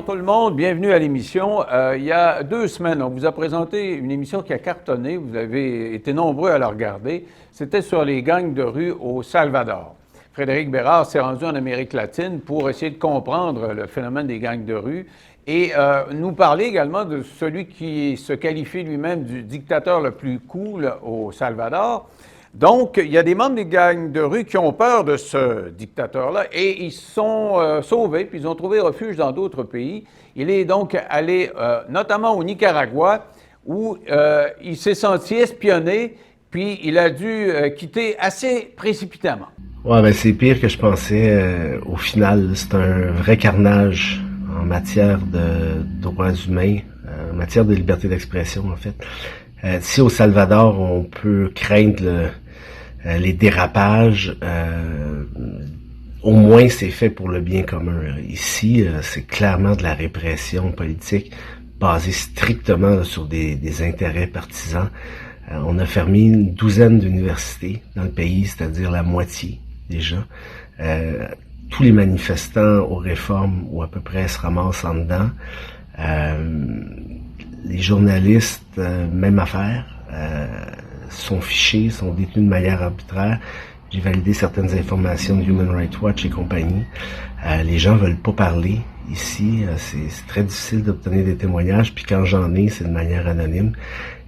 Bonjour tout le monde, bienvenue à l'émission. Il y a 2 semaines, on vous a présenté une émission qui a cartonné, vous avez été nombreux à la regarder. C'était sur les gangs de rue au Salvador. Frédéric Bérard s'est rendu en Amérique latine pour essayer de comprendre le phénomène des gangs de rue et nous parler également de celui qui se qualifie lui-même du dictateur le plus cool au Salvador. Donc, il y a des membres des gangs de rue qui ont peur de ce dictateur-là et ils se sont sauvés, puis ils ont trouvé refuge dans d'autres pays. Il est donc allé notamment au Nicaragua, où il s'est senti espionné, puis il a dû quitter assez précipitamment. Ouais, ben c'est pire que je pensais. Au final, c'est un vrai carnage en matière de droits humains, en matière de liberté d'expression, en fait. Si au Salvador, on peut craindre les dérapages, au moins c'est fait pour le bien commun. Ici, c'est clairement de la répression politique basée strictement sur des intérêts partisans. On a fermé une douzaine d'universités dans le pays, c'est-à-dire la moitié déjà. Tous les manifestants aux réformes, ou à peu près, se ramassent en dedans. Les journalistes, même affaire, sont fichés, sont détenus de manière arbitraire. J'ai validé certaines informations de Human Rights Watch et compagnie. Les gens veulent pas parler ici. C'est très difficile d'obtenir des témoignages. Puis quand j'en ai, c'est de manière anonyme.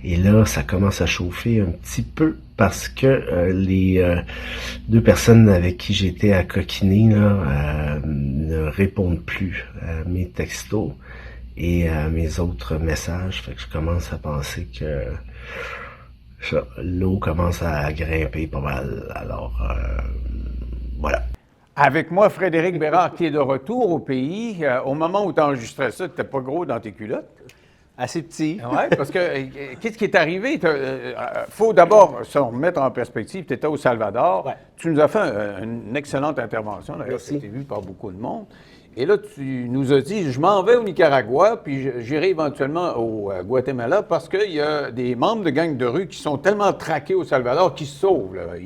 Et là, ça commence à chauffer un petit peu parce que les 2 personnes avec qui j'étais à coquiner là, ne répondent plus à mes textos et à mes autres messages. Fait que je commence à penser que l'eau commence à grimper pas mal. Alors, voilà. Avec moi, Frédéric Bérard, qui est de retour au pays. Au moment où tu enregistrais ça, tu n'étais pas gros dans tes culottes. Assez petit. Oui, parce que qu'est-ce qui est arrivé? Faut d'abord se remettre en perspective. Tu étais au Salvador. Ouais. Tu nous as fait une excellente intervention. D'ailleurs, c'était vu par beaucoup de monde. Et là, tu nous as dit, je m'en vais au Nicaragua, puis j'irai éventuellement au Guatemala, parce qu'il y a des membres de gangs de rue qui sont tellement traqués au Salvador qu'ils se sauvent. Là.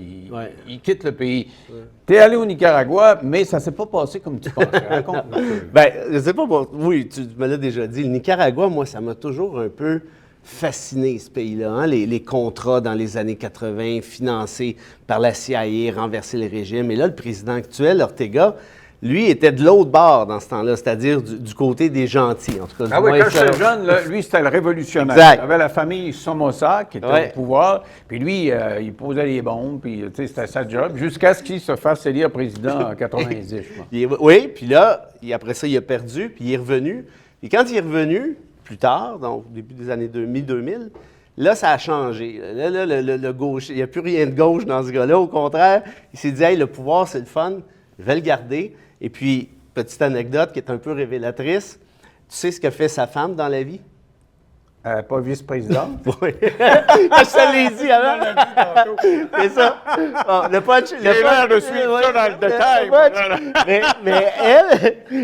Ils quittent le pays. Ouais. Tu es allé au Nicaragua, mais ça ne s'est pas passé comme tu pensais. Raconte-moi. Bien, je sais pas, oui, tu me l'as déjà dit. Le Nicaragua, moi, ça m'a toujours un peu fasciné, ce pays-là. Hein? Les contrats dans les années 80, financés par la CIA, renverser le régime. Et là, le président actuel, Ortega, lui, était de l'autre bord dans ce temps-là, c'est-à-dire du côté des gentils, en tout cas. Ah oui, quand j'étais jeune, là, lui, c'était le révolutionnaire. Exact. Il avait la famille Somoza qui était au pouvoir, puis lui, il posait les bombes, puis c'était sa job, jusqu'à ce qu'il se fasse élire président en 90, je pense. Oui, puis là, après ça, il a perdu, puis il est revenu. Et quand il est revenu, plus tard, donc au début des années 2000, là, ça a changé. Là, le gauche, il n'y a plus rien de gauche dans ce gars-là. Au contraire, il s'est dit, hey, le pouvoir, c'est le fun, je vais le garder. Et puis, petite anecdote qui est un peu révélatrice, tu sais ce que fait sa femme dans la vie? Pas vice-présidente? Oui. Je te l'ai dit avant. C'est ça. Bon, le punch. J'ai l'air de suivre ça dans le détail. Mais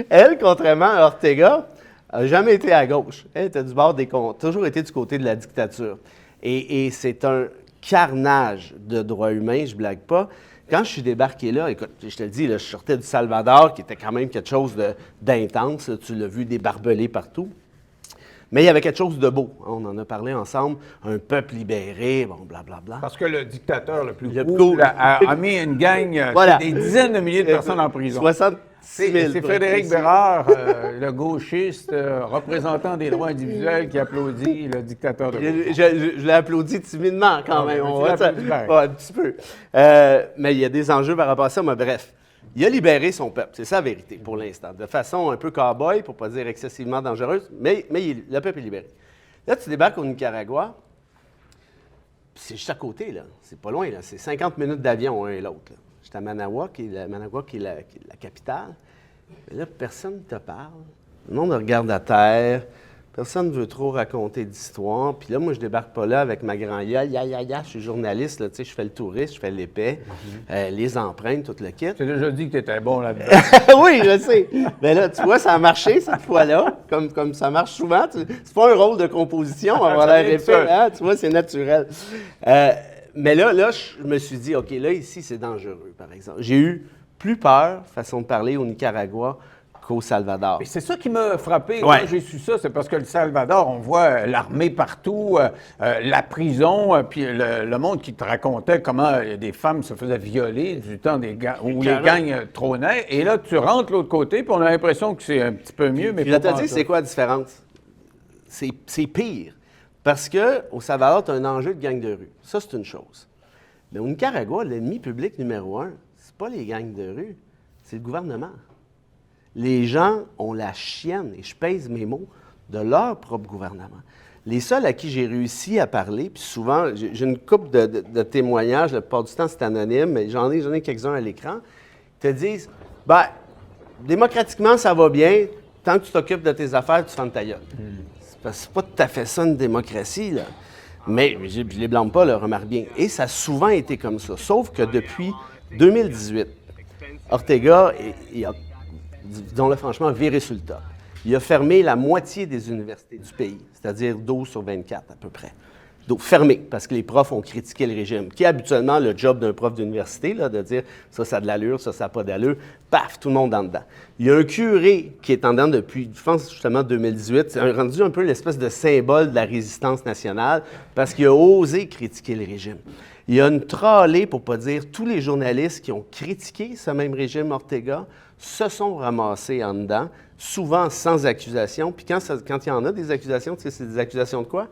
elle, contrairement à Ortega, n'a jamais été à gauche. Elle était du bord des comptes, toujours été du côté de la dictature. Et c'est un carnage de droits humains, je blague pas. Quand je suis débarqué là, écoute, je te le dis, là, je sortais du Salvador, qui était quand même quelque chose d'intense. Tu l'as vu, des barbelés partout. Mais il y avait quelque chose de beau. On en a parlé ensemble. Un peuple libéré, bon, blablabla. Parce que le dictateur le plus cool a mis une gang, voilà. Des dizaines de milliers de personnes en prison. 66 000. C'est Frédéric Bérard, le gauchiste, représentant des droits individuels, qui applaudit le dictateur de gauche. Je l'ai applaudi timidement quand même. Un petit peu. Mais il y a des enjeux par rapport à ça. Mais bref, il a libéré son peuple. C'est ça la vérité pour l'instant. De façon un peu cow-boy, pour ne pas dire excessivement dangereuse, mais le peuple est libéré. Là, tu débarques au Nicaragua, c'est juste à côté, là. C'est pas loin, là. C'est 50 minutes d'avion, un et l'autre. J'étais à Managua, qui est la capitale. Mais là, personne ne te parle. Le monde regarde à terre. Personne ne veut trop raconter d'histoire. Puis là, moi, je débarque pas là avec ma grand ya, je suis journaliste, là, tu sais, je fais le touriste, je fais l'épais, les empreintes, tout le kit. Tu as déjà dit que tu étais bon là-dedans. Oui, je sais. Mais là, tu vois, ça a marché cette fois-là, comme ça marche souvent. C'est pas un rôle de composition, avoir l'air épais, hein? Tu vois, c'est naturel. Mais là, je me suis dit, OK, là, ici, c'est dangereux, par exemple. J'ai eu plus peur, façon de parler, au Nicaragua, qu'au Salvador. C'est ça qui m'a frappé Ouais. quand j'ai su ça, c'est parce que le Salvador, on voit l'armée partout, la prison, puis le monde qui te racontait comment des femmes se faisaient violer du temps où les gangs trônaient. Et là, tu rentres de l'autre côté, puis on a l'impression que c'est un petit peu mieux, mais Puis je pas te dis, ça. c'est quoi la différence? C'est pire. Parce qu'au Salvador, tu as un enjeu de gang de rue. Ça, c'est une chose. Mais au Nicaragua, l'ennemi public numéro un, c'est pas les gangs de rue, c'est le gouvernement. Les gens ont la chienne, et je pèse mes mots, de leur propre gouvernement. Les seuls à qui j'ai réussi à parler, puis souvent, j'ai une couple de témoignages, la plupart du temps c'est anonyme, mais j'en ai quelques-uns à l'écran, te disent, ben, démocratiquement, ça va bien, tant que tu t'occupes de tes affaires, tu fermes ta gueule. C'est pas tout à fait ça une démocratie, là. Mais je ne les blâme pas, là, remarque bien. Et ça a souvent été comme ça. Sauf que depuis 2018, Ortega, disons-le franchement, viré sur le top. Il a fermé la moitié des universités du pays, c'est-à-dire 12 sur 24 à peu près. Donc, fermé, parce que les profs ont critiqué le régime, qui est habituellement le job d'un prof d'université, là, de dire ça a de l'allure, ça n'a pas d'allure. Paf, tout le monde en dedans. Il y a un curé qui est en dedans depuis, je pense, justement, 2018. C'est rendu un peu l'espèce de symbole de la résistance nationale, parce qu'il a osé critiquer le régime. Il y a une trollée, pour ne pas dire tous les journalistes qui ont critiqué ce même régime Ortega se sont ramassés en dedans, souvent sans accusation. Puis quand il y en a des accusations, tu sais, c'est des accusations de quoi?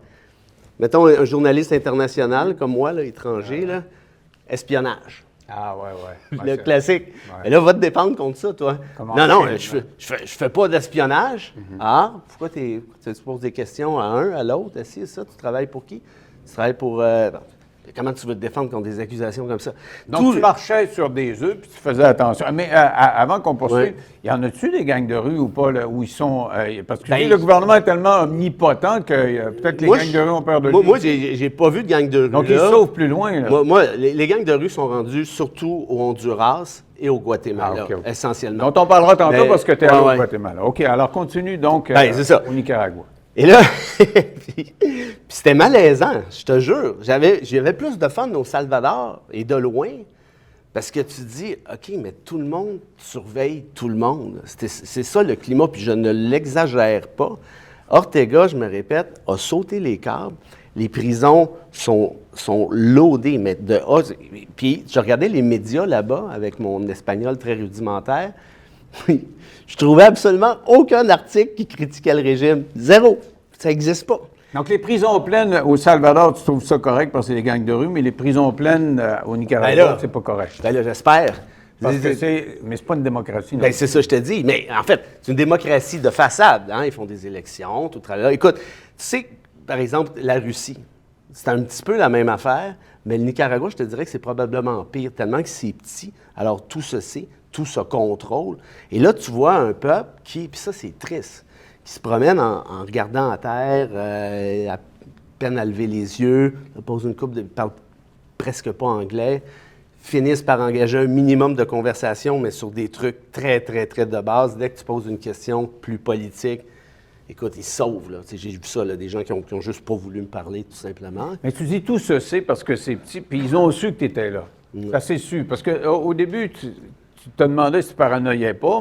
Mettons un journaliste international comme moi, là, étranger, là, espionnage. Ah, ouais. Le classique. Mais là, va te défendre contre ça, toi. Non, je fais pas d'espionnage. Ah, pourquoi tu poses des questions à un, à l'autre? Si, ça, tu travailles pour qui? Tu travailles pour... comment tu veux te défendre contre des accusations comme ça? Donc, tu marchais sur des œufs, puis tu faisais attention. Mais avant qu'on poursuive, y en a-tu des gangs de rue ou pas, là, où ils sont... parce que le gouvernement est tellement omnipotent que peut-être les gangs de rue ont peur de lui. Moi, j'ai pas vu de gangs de rue. Donc, ils se sauvent plus loin, là. Moi, les gangs de rue sont rendus surtout au Honduras et au Guatemala, essentiellement. Donc, on parlera tantôt parce que tu es allé au ouais. Guatemala. OK, alors continue donc c'est ça. au Nicaragua. Et là, puis c'était malaisant, je te jure. J'avais plus de fun au Salvador et de loin, parce que tu te dis, OK, mais tout le monde surveille tout le monde. C'est ça le climat, puis je ne l'exagère pas. Ortega, je me répète, a sauté les câbles. Les prisons sont loadées, mais de A. Puis je regardais les médias là-bas avec mon espagnol très rudimentaire. Je trouvais absolument aucun article qui critiquait le régime. Zéro. Ça n'existe pas. Donc, les prisons pleines au Salvador, tu trouves ça correct parce que c'est des gangs de rue, mais les prisons pleines au Nicaragua, c'est pas correct. Ben là, j'espère. Mais c'est pas une démocratie. Ben, c'est ça, je te dis. Mais en fait, c'est une démocratie de façade. Hein? Ils font des élections, tout tralala. Écoute, tu sais, par exemple, la Russie, c'est un petit peu la même affaire, mais le Nicaragua, je te dirais que c'est probablement pire, tellement que c'est petit. Alors, tout se sait, tout se contrôle. Et là, tu vois un peuple qui, puis ça, c'est triste, qui se promène en regardant à terre, à peine à lever les yeux, pose une coupe, parle presque pas anglais, finissent par engager un minimum de conversation, mais sur des trucs très, très, très de base. Dès que tu poses une question plus politique, écoute, ils se sauvent, là. J'ai vu ça, là, des gens qui ont juste pas voulu me parler, tout simplement. Mais tu dis tout se sait parce que c'est petit, puis ils ont su que tu étais là. Ça, c'est su. Parce qu'au début, tu te demandais si tu paranoïais pas,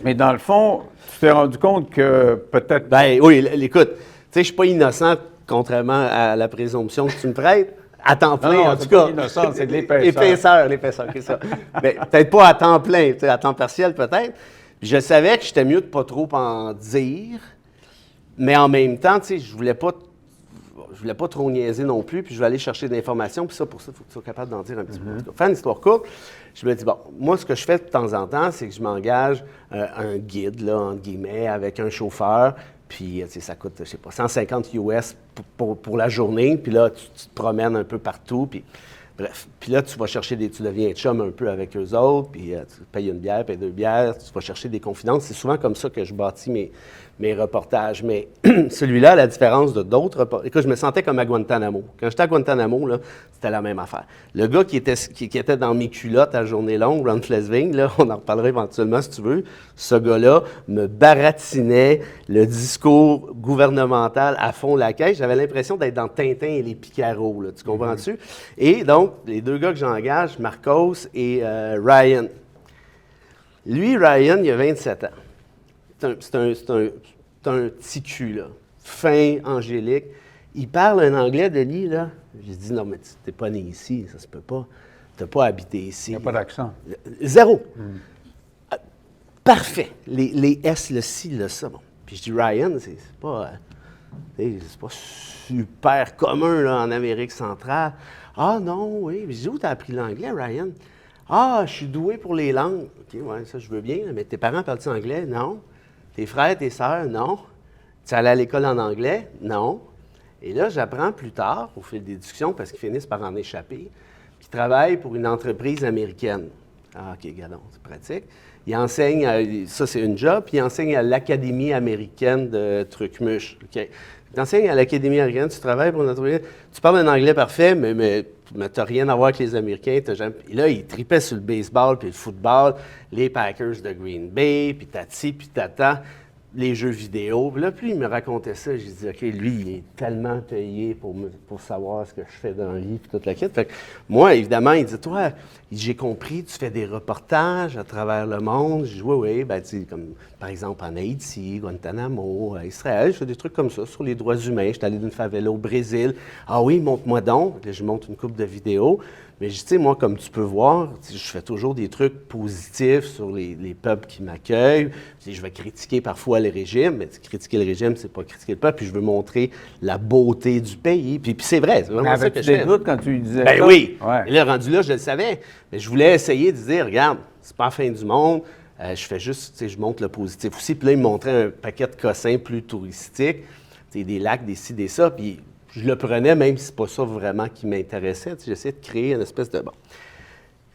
mais dans le fond, tu t'es rendu compte que peut-être... Ben oui, écoute, tu sais, je suis pas innocent, contrairement à la présomption que tu me prêtes. À temps plein, non, en tout cas. Pas innocent, c'est de l'épaisseur. L'épaisseur, c'est ça. Mais peut-être pas à temps plein, à temps partiel peut-être. Je savais que j'étais mieux de pas trop en dire, mais en même temps, tu sais, je voulais pas trop niaiser non plus, puis je vais aller chercher de l'information, puis pour ça, il faut que tu sois capable d'en dire un petit peu. Faire une histoire courte, je me dis, bon, moi, ce que je fais de temps en temps, c'est que je m'engage un guide, là, entre guillemets, avec un chauffeur, puis, tu sais, ça coûte, je sais pas, 150 US pour la journée, puis là, tu te promènes un peu partout, puis bref. Puis là, tu vas chercher tu deviens chum un peu avec eux autres, puis tu payes une bière, payes 2 bières, tu vas chercher des confidences. C'est souvent comme ça que je bâtis mes reportages. Mais celui-là, à la différence de d'autres reportages, écoute, je me sentais comme à Guantanamo. Quand j'étais à Guantanamo, là, c'était la même affaire. Le gars qui était dans mes culottes à journée longue, Ron Flesvig, là, on en reparlera éventuellement si tu veux, ce gars-là me baratinait le discours gouvernemental à fond la caisse. J'avais l'impression d'être dans Tintin et les Picaros, là, tu comprends-tu? Et donc, les 2 gars que j'engage, Marcos et Ryan. Lui, Ryan, il a 27 ans. c'est un petit cul, là. Fin, angélique. Il parle un anglais, Denis, là. J'ai dit, non, mais tu n'es pas né ici, ça se peut pas. Tu n'as pas habité ici. Il n'y a pas d'accent. Zéro. Parfait. Les S, le ci, le ça. Bon. Puis je dis, Ryan, c'est pas super commun là, en Amérique centrale. Ah non, oui. Je dis, où tu as appris l'anglais, Ryan? Ah, je suis doué pour les langues. OK, ouais, ça, je veux bien. Mais tes parents parlent-ils anglais? Non. Tes frères, tes sœurs? Non. Tu es allé à l'école en anglais? Non. Et là, j'apprends plus tard, au fil des discussions, parce qu'ils finissent par en échapper, qu'ils travaillent pour une entreprise américaine. Ah, OK, gadon, c'est pratique. Il enseigne, ça c'est une job, puis il enseigne à l'Académie américaine de Trucmuche. OK. Tu enseignes à l'Académie américaine, tu travailles pour une entreprise, tu parles un anglais parfait, mais tu n'as rien à voir avec les Américains. Et là, il tripait sur le baseball, puis le football, les Packers de Green Bay, puis tati, puis tata. Les jeux vidéo. Puis là, plus il me racontait ça, j'ai dit, OK, lui, il est tellement payé pour savoir ce que je fais dans la vie, puis toute la quête. Fait que moi, évidemment, il dit, toi, j'ai compris, tu fais des reportages à travers le monde. J'ai dit, oui, ben, tu sais, comme par exemple en Haïti, Guantanamo, Israël, je fais des trucs comme ça, sur les droits humains. Je suis allé d'une favela au Brésil. Ah oui, montre-moi donc. Là, je montre une couple de vidéos. Mais tu sais, moi, comme tu peux voir, je fais toujours des trucs positifs sur les peuples qui m'accueillent. Je vais critiquer parfois les régimes, mais critiquer le régime, c'est pas critiquer le peuple. Puis je veux montrer la beauté du pays. Puis c'est vrai, c'est vraiment ça que je fais. Avais-tu des doutes quand tu disais ça? Ben oui! Ouais. Et là, rendu là, je le savais. Mais je voulais essayer de dire, regarde, c'est pas la fin du monde. Je fais juste, tu sais, je montre le positif aussi. Puis là, il me montrait un paquet de cossins plus touristiques. Tu sais, des lacs, des ci, des ça. Puis je le prenais, même si c'est pas ça vraiment qui m'intéressait. Tu sais, j'essayais de créer une espèce de... Bon.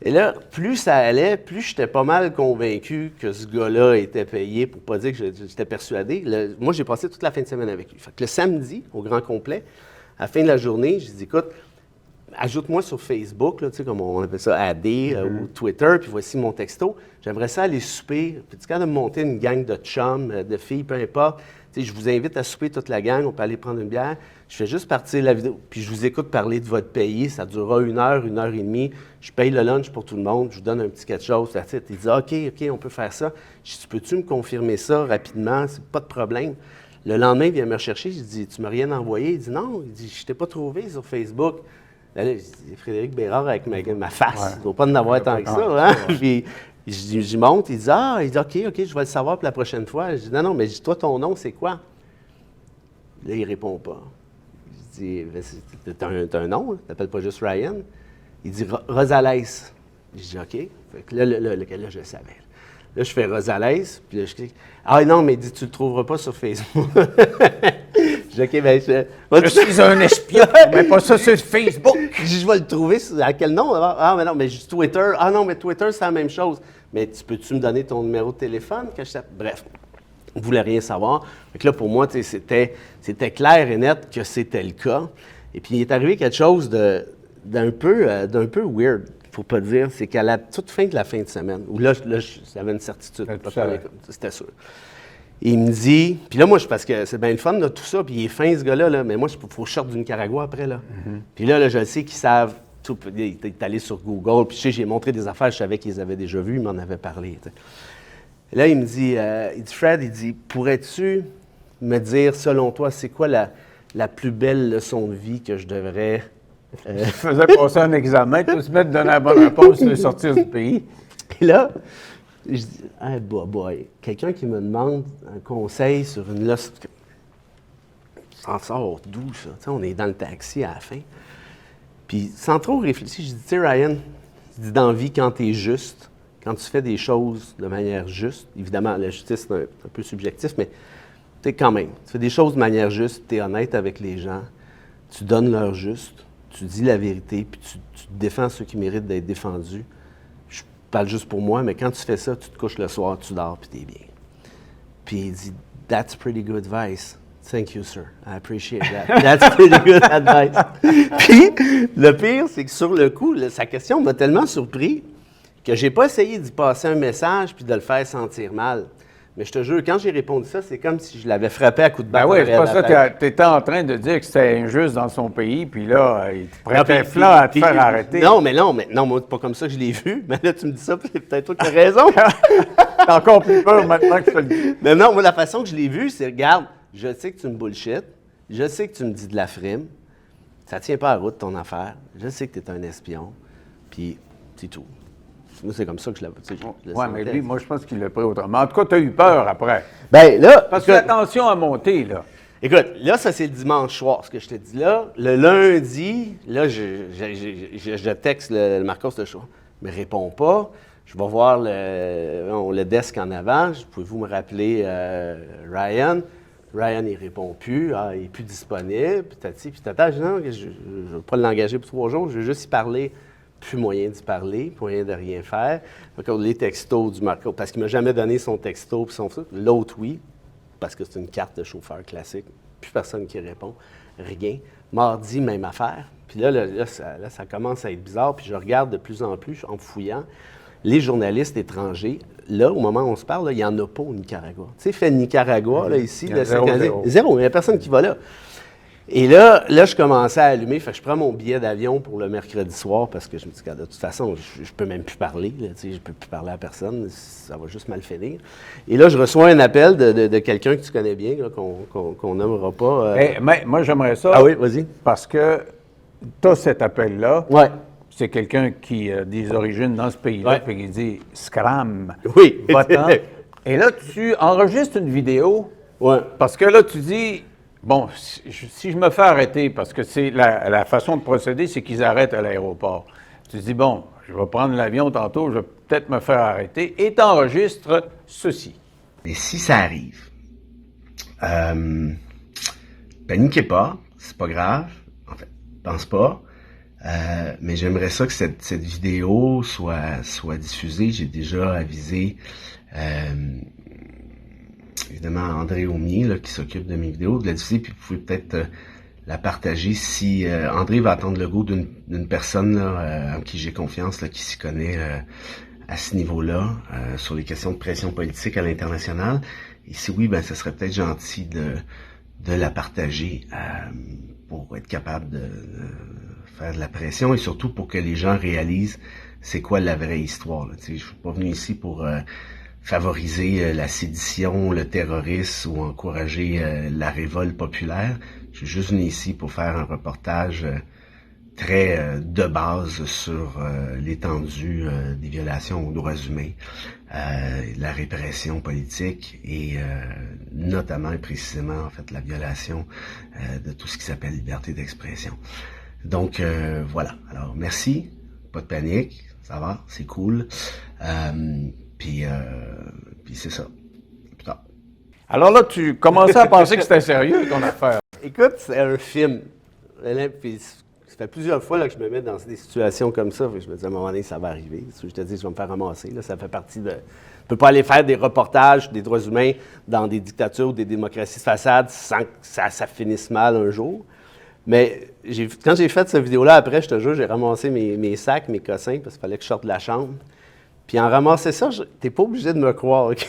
Et là, plus ça allait, plus j'étais pas mal convaincu que ce gars-là était payé, pour pas dire que j'étais persuadé. Moi, j'ai passé toute la fin de semaine avec lui. Fait que le samedi, au grand complet, à la fin de la journée, j'ai dit, écoute, ajoute-moi sur Facebook, là, tu sais, comme on appelle ça, AD, ou Twitter, puis voici mon texto. J'aimerais ça aller souper. Puis tu de me monter une gang de chums, de filles, peu importe. Tu sais, je vous invite à souper toute la gang, on peut aller prendre une bière. Je fais juste partir la vidéo, puis je vous écoute parler de votre pays. Ça durera 1 heure et demie. Je paye le lunch pour tout le monde. Je vous donne un petit quelque chose. Il dit, OK, on peut faire ça. Je dis, peux-tu me confirmer ça rapidement? C'est pas de problème. Le lendemain, il vient me rechercher. Je dis, tu m'as rien envoyé? Il dit, non. Il dit, je t'ai pas trouvé sur Facebook. Là, je dis, Frédéric Bérard avec ma face. Ouais. Il ne doit pas en avoir tant que ça. Hein? Puis, j'y monte. Il dit, OK, je vais le savoir pour la prochaine fois. Je dis, non, mais dis-toi ton nom, c'est quoi? Là, il répond pas. Je dis, t'as un nom, tu t'appelles pas juste Ryan? Il dit, Rosales. Je dis, OK. Fait que là, je le savais. Là, je fais Rosales, puis là, je clique. Ah non, mais il dit, tu le trouveras pas sur Facebook. Je dis, OK, bien, je suis un espion, mais pas ça sur Facebook. Je vais le trouver, à quel nom? Ah, mais non, mais juste Twitter. Ah non, mais Twitter, c'est la même chose. Mais peux-tu me donner ton numéro de téléphone? Bref. On ne voulait rien savoir. Fait que là, pour moi, c'était clair et net que c'était le cas. Et puis, il est arrivé quelque chose d'un peu weird, il ne faut pas dire. C'est qu'à la toute fin de la fin de semaine, où là j'avais une certitude. C'était sûr. Et il me dit... Puis là, moi, parce que c'est bien le fun, là, tout ça, puis il est fin, ce gars-là, là, mais moi, il faut que je sorte du Nicaragua après, là. Mm-hmm. Puis là, je sais qu'ils savent tout. Il est allé sur Google, puis j'ai montré des affaires, je savais qu'ils avaient déjà vues, ils m'en avaient parlé, t'sais. Là, il me dit, Fred, pourrais-tu me dire, selon toi, c'est quoi la plus belle leçon de vie que je devrais... Je faisais passer un examen, tu se mettre donner la bonne réponse et sortir du pays. Et là, je dis, hey, boy, quelqu'un qui me demande un conseil sur une leçon... Ça sort d'où, ça? T'sais, on est dans le taxi à la fin. Puis, sans trop réfléchir, je dis, tu sais, Ryan, dans la vie, quand tu es juste... Quand tu fais des choses de manière juste, évidemment, la justice, c'est un peu subjectif, mais tu es quand même. Tu fais des choses de manière juste, tu es honnête avec les gens, tu donnes leur juste, tu dis la vérité, puis tu défends ceux qui méritent d'être défendus. Je parle juste pour moi, mais quand tu fais ça, tu te couches le soir, tu dors, puis tu es bien. Puis il dit, That's pretty good advice. Thank you, sir. I appreciate that. That's pretty good advice. Puis le pire, c'est que sur le coup, sa question m'a tellement surpris que j'ai pas essayé d'y passer un message puis de le faire sentir mal. Mais je te jure, quand j'ai répondu ça, c'est comme si je l'avais frappé à coups de bâton. Ben oui, c'est pas ça. Tu étais en train de dire que c'était injuste dans son pays, puis là, il te prêtait flanc à te faire arrêter. Non, moi, c'est pas comme ça que je l'ai vu. Mais là, tu me dis ça, puis c'est peut-être toi qui as raison. T'as encore plus peur maintenant que je te le dis. Mais non, moi, la façon que je l'ai vu, c'est, regarde, je sais que tu me bullshit, je sais que tu me dis de la frime, ça tient pas à la route ton affaire, je sais que tu es un espion, puis c'est tout. Moi, c'est comme ça que je l'ai Oui, mais lui, moi, je pense qu'il l'a pris autrement. En tout cas, tu as eu peur après. Ben là, Parce que la tension a monté, là. écoute, là, ça, c'est le dimanche soir, ce que je te dis là. Le lundi, là, je texte le Marcos de choix. Il ne me répond pas. Je vais voir le desk en avant. Pouvez-vous me rappeler Ryan? Ryan, il ne répond plus. Ah, il n'est plus disponible. Puis tata, je dis non, je ne vais pas l'engager pour 3 jours. Je veux juste y parler. Plus moyen d'y parler, plus moyen de rien faire. Donc, les textos du Marcos, parce qu'il ne m'a jamais donné son texto puis son truc. L'autre, oui, parce que c'est une carte de chauffeur classique. Plus personne qui répond. Rien. Mardi, même affaire. Puis là, ça commence à être bizarre. Puis je regarde de plus en plus, en fouillant, les journalistes étrangers. Là, au moment où on se parle, là, il n'y en a pas au Nicaragua. Tu sais, fait Nicaragua, là, ici, Il y a zéro. Il n'y a personne qui va là. Et là, je commençais à allumer. Fait que je prends mon billet d'avion pour le mercredi soir parce que je me dis que de toute façon, je ne peux même plus parler. Là, je ne peux plus parler à personne. Ça va juste mal finir. Et là, je reçois un appel de quelqu'un que tu connais bien, là, qu'on nommera pas. Mais moi, j'aimerais ça. Ah oui, vas-y. Parce que tu as cet appel-là. Ouais. C'est quelqu'un qui a des origines dans ce pays-là, Ouais. puis qui dit « Scram, Oui. va-t'en. » Et là, tu enregistres une vidéo, Ouais. parce que là, tu dis « Bon, si je me fais arrêter, parce que c'est la façon de procéder, c'est qu'ils arrêtent à l'aéroport. Tu dis « Bon, je vais prendre l'avion tantôt, je vais peut-être me faire arrêter. » Et tu enregistres ceci. Et si ça arrive, paniquez pas, c'est pas grave. En fait, pense pas. Mais j'aimerais ça que cette vidéo soit diffusée. J'ai déjà avisé évidemment André Aumier là, qui s'occupe de mes vidéos, de la diffuser, puis vous pouvez peut-être la partager si André va attendre le go d'une personne là, en qui j'ai confiance, là, qui s'y connaît à ce niveau-là, sur les questions de pression politique à l'international. Et si oui, ben ce serait peut-être gentil de la partager pour être capable de faire de la pression et surtout pour que les gens réalisent c'est quoi la vraie histoire. Là. Je ne suis pas venu ici pour favoriser la sédition, le terrorisme ou encourager la révolte populaire. Je suis juste venu ici pour faire un reportage très de base sur l'étendue des violations aux droits humains, la répression politique et notamment et précisément en fait la violation de tout ce qui s'appelle liberté d'expression. Donc voilà. Alors merci, pas de panique, ça va, c'est cool. Puis c'est ça. Putain. Alors là, tu commençais à penser que c'était sérieux, ton affaire. Écoute, c'est un film. Puis, ça fait plusieurs fois là, que je me mets dans des situations comme ça. Je me dis, à un moment donné, ça va arriver. Je te dis, je vais me faire ramasser. Là, ça fait partie de... On ne peut pas aller faire des reportages des droits humains dans des dictatures ou des démocraties de façade sans que ça finisse mal un jour. Mais quand j'ai fait cette vidéo-là, après, je te jure, j'ai ramassé mes sacs, mes cossins, parce qu'il fallait que je sorte de la chambre. Puis en ramasser ça, t'es pas obligé de me croire, OK?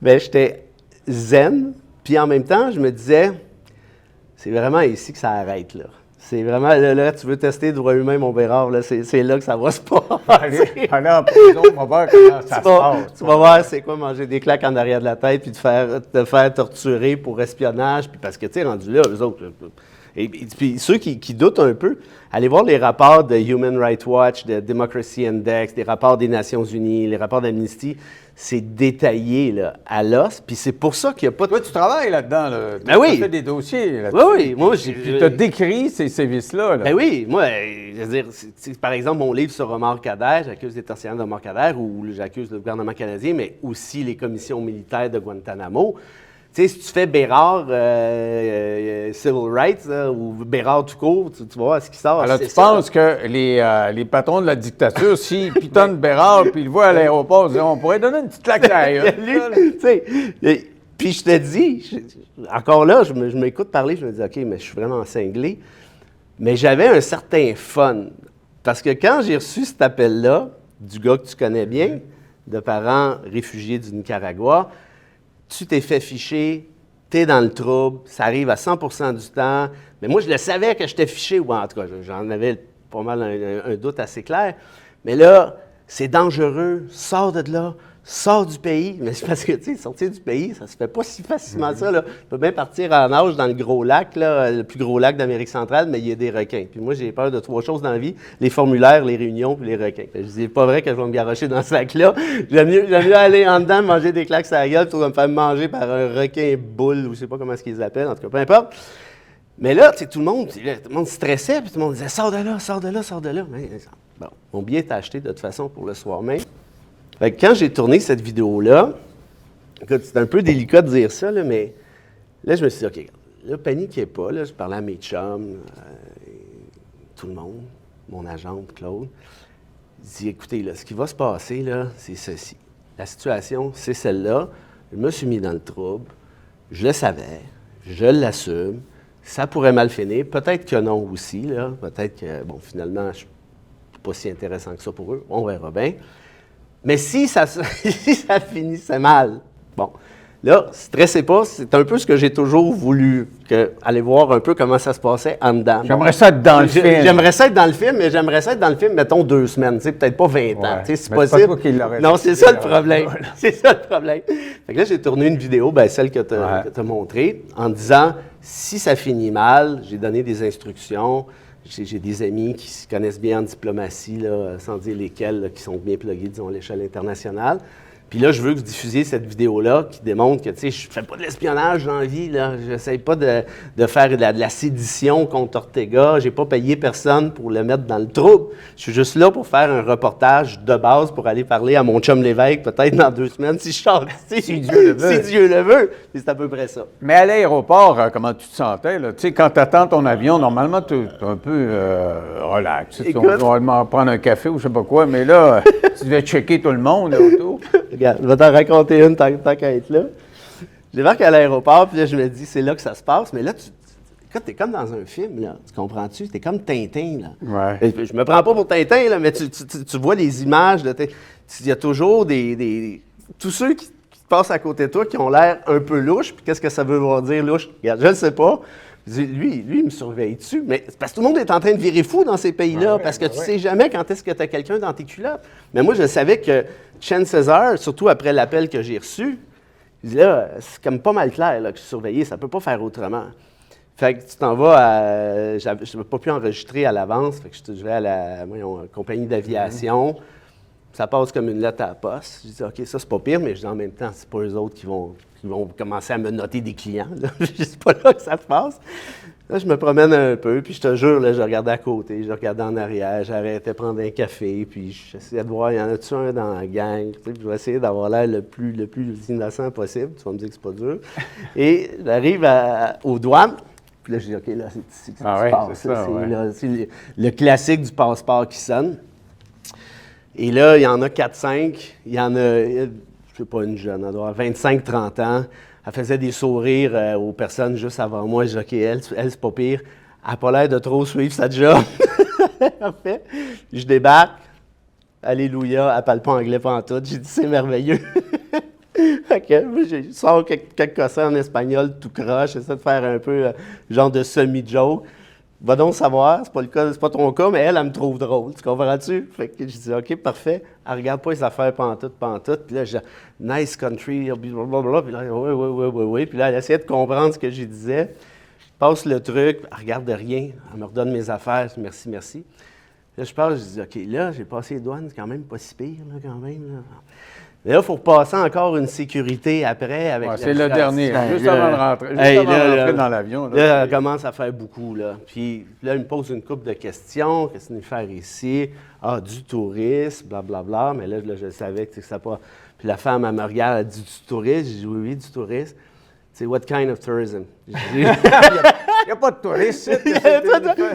Mais j'étais zen. Puis en même temps, je me disais, c'est vraiment ici que ça arrête, là. C'est vraiment, là, tu veux tester le droit humain, mon Bérard, là, c'est là que ça va se passer. Allez en prison, on va voir comment ça se passe. Tu vas voir c'est quoi manger des claques en arrière de la tête puis te faire torturer pour espionnage. Puis parce que, tu sais, rendu là, eux autres... Et puis ceux qui doutent un peu, allez voir les rapports de Human Rights Watch, de Democracy Index, les rapports des Nations Unies, les rapports d'Amnesty. C'est détaillé là, à l'os. Puis c'est pour ça qu'il n'y a pas de... Toi, tu travailles là-dedans. Là. Ben oui. Tu as fait des dossiers là-dessus. Oui, oui. Moi, Puis tu as décrit ces sévices-là. Là. Ben oui. Moi, je veux dire, par exemple, mon livre sur Omar Khadr, j'accuse les tortionnaires d'Omar Khadr ou j'accuse le gouvernement canadien, mais aussi les commissions militaires de Guantanamo. Tu sais, si tu fais Bérard Civil Rights ou Bérard tout court, tu vas voir ce qui sort. Alors, tu penses que les patrons de la dictature, s'ils pitonnent Bérard puis ils le voient à l'aéroport, ils disent, on pourrait donner une petite claque à la gueule. Puis je te dis, encore là, je m'écoute parler, je me dis, OK, mais je suis vraiment cinglé. Mais j'avais un certain fun. Parce que quand j'ai reçu cet appel-là, du gars que tu connais bien, de parents réfugiés du Nicaragua, tu t'es fait ficher, tu es dans le trouble, ça arrive à 100% du temps. Mais moi, je le savais que j'étais fiché, ou en tout cas, j'en avais pas mal un doute assez clair. Mais là, c'est dangereux, sors de là, sors du pays. Mais c'est parce que, tu sais, sortir du pays, ça se fait pas si facilement ça, là. Tu peux bien partir en nage dans le gros lac, là, le plus gros lac d'Amérique centrale, mais il y a des requins. Puis moi, j'ai peur de 3 choses dans la vie, les formulaires, les réunions, puis les requins. Je dis, c'est pas vrai que je vais me garrocher dans ce lac-là. J'aime mieux aller en dedans, manger des claques sur la gueule, plutôt que de me faire manger par un requin boule, ou je sais pas comment est-ce qu'ils appellent, en tout cas, peu importe. Mais là, tu sais, tout le monde stressait, puis tout le monde disait, sors de là, sors de là, sors de là. Mais, bon, mon billet était acheté de toute façon pour le soir même. Fait que quand j'ai tourné cette vidéo-là, écoute, c'est un peu délicat de dire ça, là, mais là, je me suis dit, OK, là, paniquez pas, là, je parlais à mes chums, tout le monde, mon agente, Claude. Je dis, écoutez, là, ce qui va se passer, là, c'est ceci. La situation, c'est celle-là. Je me suis mis dans le trouble. Je le savais. Je l'assume. Ça pourrait mal finir. Peut-être que non aussi, là. Peut-être que, bon, finalement, je ne suis pas si intéressant que ça pour eux. On verra bien. Mais si ça finissait mal, bon, là, stressez pas, c'est un peu ce que j'ai toujours voulu, aller voir un peu comment ça se passait en dedans. J'aimerais ça être dans le film. J'aimerais ça être dans le film, mais j'aimerais ça être dans le film, mettons, 2 semaines, tu sais, peut-être pas 20 ans, tu sais, c'est possible. C'est pas toi qui l'aurais non, c'est ça le problème. C'est ça le problème. Fait que là, j'ai tourné une vidéo, celle que tu as montrée, en disant, si ça finit mal, j'ai donné des instructions. J'ai des amis qui se connaissent bien en diplomatie, là, sans dire lesquels, là, qui sont bien plugués, disons, à l'échelle internationale. Puis là, je veux que vous diffusiez cette vidéo-là qui démontre que, tu sais, je ne fais pas de l'espionnage dans la vie, là. Je n'essaie pas de faire de la sédition contre Ortega. Je n'ai pas payé personne pour le mettre dans le trouble. Je suis juste là pour faire un reportage de base pour aller parler à mon chum Lévesque, peut-être dans 2 semaines, si je sors ici. Si Dieu le veut. Si Dieu le veut. C'est à peu près ça. Mais à l'aéroport, comment tu te sentais, là? Tu sais, quand tu attends ton avion, normalement, tu es un peu relax. Écoute, on va prendre un café ou je sais pas quoi, mais là, tu devais checker tout le monde, là, autour. Regarde, je vais t'en raconter une tant qu'à être là. Je débarque à l'aéroport, puis là, je me dis, c'est là que ça se passe. Mais là, écoute, t'es comme dans un film, là. Tu comprends-tu? T'es comme Tintin, là. Ouais. Je me prends pas pour Tintin, là, mais tu vois les images. Il y a toujours tous ceux qui passent à côté de toi qui ont l'air un peu louches. Puis qu'est-ce que ça veut dire, louche? Regarde, je ne sais pas. Lui, il me surveille dessus. Mais c'est parce que tout le monde est en train de virer fou dans ces pays-là, parce que tu sais jamais quand est-ce que tu as quelqu'un dans tes culottes. Mais moi, je savais que Chen César, surtout après l'appel que j'ai reçu, je dis là, c'est comme pas mal clair là, que je suis surveillé, ça ne peut pas faire autrement. Fait que tu t'en vas à. Je n'avais pas pu enregistrer à l'avance, fait que je vais à la compagnie d'aviation. Ça passe comme une lettre à la poste. Je dis, OK, ça, c'est pas pire, mais je dis en même temps, c'est pas eux autres qui vont commencer à me noter des clients. C'est pas là que ça se passe. Là, je me promène un peu, puis je te jure, là, je regardais à côté, je regardais en arrière, j'arrêtais de prendre un café, puis j'essayais de voir, y en a-tu un dans la gang? Tu sais, puis je vais essayer d'avoir l'air le plus innocent possible. Tu vas me dire que c'est pas dur. Et j'arrive aux douanes. Puis là, je dis, OK, là, c'est ici que ça se passe. C'est ça, c'est le classique du passeport qui sonne. Et là, il y en a 4-5. Il y en a, je ne sais pas, une jeune, elle doit avoir 25-30 ans. Elle faisait des sourires aux personnes juste avant moi. Je dis, OK, elle c'est pas pire. Elle n'a pas l'air de trop suivre sa job. Parfait. Je débarque. Alléluia, elle ne parle pas anglais pantoute. J'ai dit, c'est merveilleux. Fait que je sors quelques cossins en espagnol tout croche. J'essaie de faire un peu genre de semi-joke. Va donc savoir, c'est pas le cas, c'est pas ton cas, mais elle me trouve drôle. Tu comprends-tu? Fait que je dis, OK, parfait. Elle regarde pas les affaires pantoute. Puis là, je dis, nice country, blablabla. Puis là, oui. Puis là, elle essayait de comprendre ce que je disais. Je passe le truc, elle regarde rien. Elle me redonne mes affaires. Merci. Là, je passe, je dis, OK, là, j'ai passé les douanes, c'est quand même pas si pire, là, quand même. Là. Mais là, il faut repasser encore une sécurité après. Avec c'est le dernier, juste avant de rentrer, rentrer dans l'avion. Là, elle commence à faire beaucoup. Là. Puis là, il me pose une couple de questions. Qu'est-ce qu'il veut faire ici? Ah, du tourisme, blablabla. Mais là, je savais que ça pas. Puis la femme, elle me regarde, elle dit du tourisme. Je dis oui, du tourisme. C'est what kind of tourism? Il n'y a pas de touristes.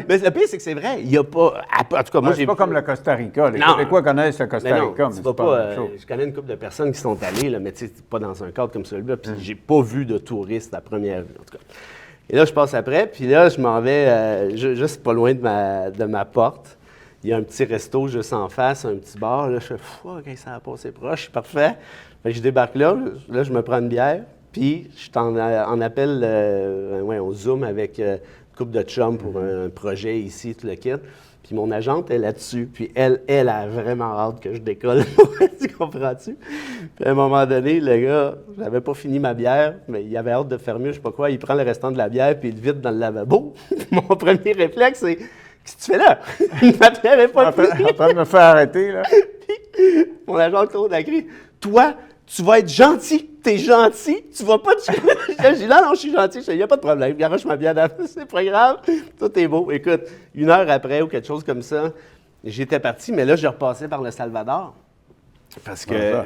Mais le pire, c'est que c'est vrai. Il n'y a pas. En tout cas, moi, c'est pas comme le Costa Rica. Les Québécois connaissent le Costa Rica. Mais c'est pas je connais une couple de personnes qui sont allées, là, mais tu sais, pas dans un cadre comme celui-là. Puis j'ai pas vu de touristes la première vue, en tout cas. Et là, je passe après. Puis là, je m'en vais juste pas loin de ma porte. Il y a un petit resto juste en face, un petit bar. Là, je fais, OK, ça a passé proche, parfait. Fait que je débarque là. Là, je me prends une bière. Puis, je suis en appel, on Zoom avec couple de chums pour un projet ici, tout le kit. Puis mon agente est là-dessus. Puis elle a vraiment hâte que je décolle. Tu comprends-tu? Puis à un moment donné, le gars, j'avais pas fini ma bière, mais il avait hâte de faire mieux, je sais pas quoi. Il prend le restant de la bière, puis il le vide dans le lavabo. Mon premier réflexe, c'est « Qu'est-ce que tu fais là? Ma bière est pas finie. » En train de me faire arrêter, là. Puis mon agent Claude a crié « Toi, tu vas être gentil. T'es gentil. Tu vas pas te... » J'ai dit « Non, je suis gentil. » Il n'y a pas de problème. Garoche ma bière, c'est pas grave. Tout est beau. Écoute, 1 heure après ou quelque chose comme ça, j'étais parti, mais là, je repassais par le Salvador. Parce que,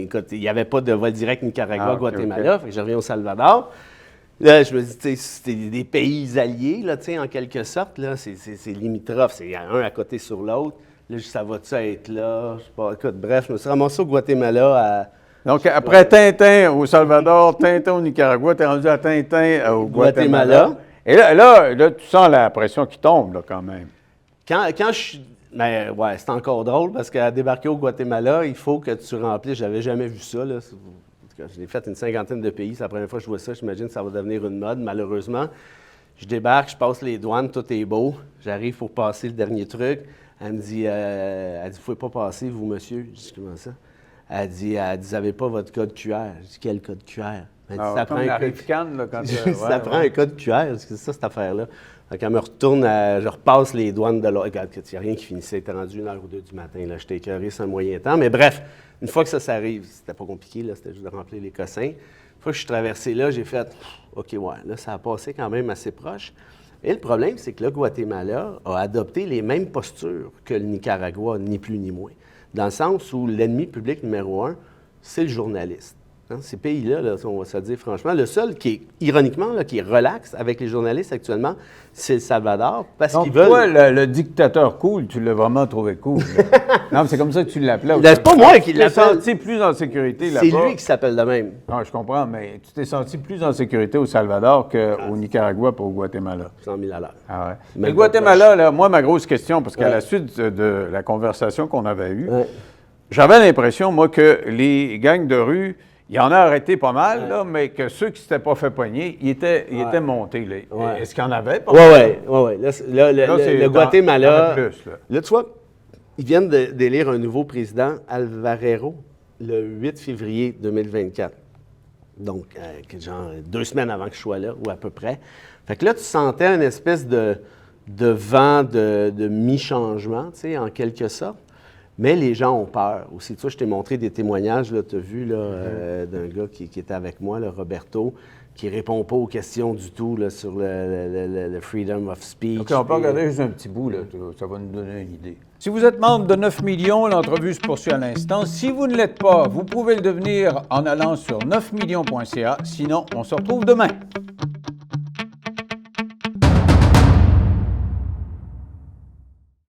écoute, il n'y avait pas de vol direct Nicaragua-Guatemala. Fait que je reviens au Salvador. Là, je me dis, tu sais, c'était des pays alliés, là, tu sais, en quelque sorte. Là, c'est limitrophe. C'est un à côté sur l'autre. Là, ça va-tu être là? Je sais pas. Écoute, bref, je me suis ramassé au Guatemala Donc, après Tintin au Salvador, Tintin au Nicaragua, tu es rendu à Tintin au Guatemala. Et là, tu sens la pression qui tombe, là, quand même. Quand je suis... Mais ouais, c'est encore drôle parce qu'à débarquer au Guatemala, il faut que tu remplisses. J'avais jamais vu ça, là. En tout cas, je l'ai fait une 50aine de pays. C'est la première fois que je vois ça. J'imagine que ça va devenir une mode, malheureusement. Je débarque, je passe les douanes, tout est beau. J'arrive pour passer le dernier truc. Elle me dit, vous ne pouvez pas passer, vous, monsieur. Je dis, comment ça? Elle dit, vous n'avez pas votre code QR. Je dis, quel code QR? Elle dit, ça prend un code QR. Ça prend un code QR. C'est ça, cette affaire-là. Donc, elle me retourne, je repasse les douanes de l'autre. Regarde, il n'y a rien qui finissait. C'était rendu 1h ou 2 du matin. J'étais écœuré sans moyen temps. Mais bref, une fois que ça arrive, c'était pas compliqué. C'était juste de remplir les cossins. Une fois que je suis traversé là, j'ai fait, OK, ouais, là, ça a passé quand même assez proche. Et le problème, c'est que le Guatemala a adopté les mêmes postures que le Nicaragua, ni plus ni moins. Dans le sens où l'ennemi public numéro 1, c'est le journaliste. Hein? Ces pays-là, là, on va se le dire franchement, le seul qui est, ironiquement, là, qui est relax avec les journalistes actuellement, c'est le Salvador, parce qu'ils veulent... Toi, le dictateur cool, tu l'as vraiment trouvé cool. Non, mais c'est comme ça que tu l'appelais. C'est pas moi qui l'appelle. Tu t'es senti plus en sécurité là-bas. C'est lui qui s'appelle de même. Non, je comprends, mais tu t'es senti plus en sécurité au Salvador qu'au Nicaragua et au Guatemala. 100 000 à l'heure. Ah ouais. Mais le Guatemala, là, moi, ma grosse question, parce qu'à la suite de la conversation qu'on avait eue, j'avais l'impression, moi, que les gangs de rue, il y en a arrêté pas mal, là, mais que ceux qui ne s'étaient pas fait pogner, ils étaient montés. Là. Est-ce qu'il y en avait? Oui. Là, le Guatemala, là, tu vois, ils viennent d'élire un nouveau président, Alvarero, le 8 février 2024. Donc, genre 2 semaines avant que je sois là, ou à peu près. Fait que là, tu sentais une espèce de vent de mi-changement, tu sais, en quelque sorte. Mais les gens ont peur aussi. Tu vois, je t'ai montré des témoignages, tu as vu d'un gars qui était avec moi, là, Roberto, qui ne répond pas aux questions du tout là, sur le freedom of speech. OK, on peut regarder juste un petit bout, là, ça va nous donner une idée. Si vous êtes membre de 9 millions, l'entrevue se poursuit à l'instant. Si vous ne l'êtes pas, vous pouvez le devenir en allant sur 9millions.ca. Sinon, on se retrouve demain.